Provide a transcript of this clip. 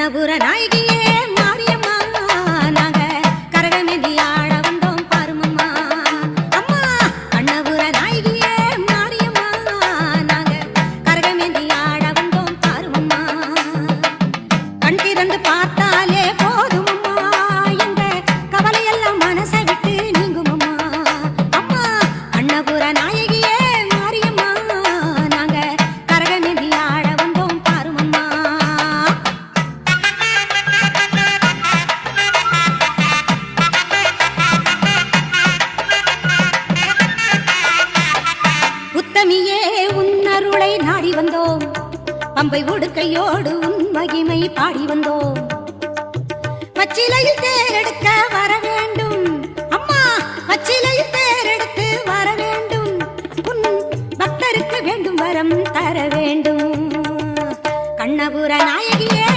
கண்ணபுர நாயகியே மாரியம்மா நாங்க கரகமேந்தி ஆட வந்தோம் பாருமம்மா அம்மா கண்ணபுர நாயகியே மாரியம்மா நாங்க கரகமேந்தி ஆட வந்தோம் பாருமம்மா கண் திறந்து பார்த்தாலே போதுமம்மா எங்க கவலையெல்லாம் மனசை விட்டு நீங்குமம்மா அம்மா கண்ணபுர நாயகியே மாரியம்மா நாங்க கரகமேந்தி ஆட வந்தோம் பாருமம்மா உத்தமியே உன்னருளை நாடி வந்தோம் பம்பை உடுக்கையோடு உன் மகிமை பாடி வந்தோம் பச்சிலையில் தேரெடுக்க வர வேண்டும் அம்மா பச்சிலையில் தேரெடுத்து வர வேண்டும் உன் பக்தருக்கு வேண்டும் வரம் தர வேண்டும் கண்ணபுர நாயகியே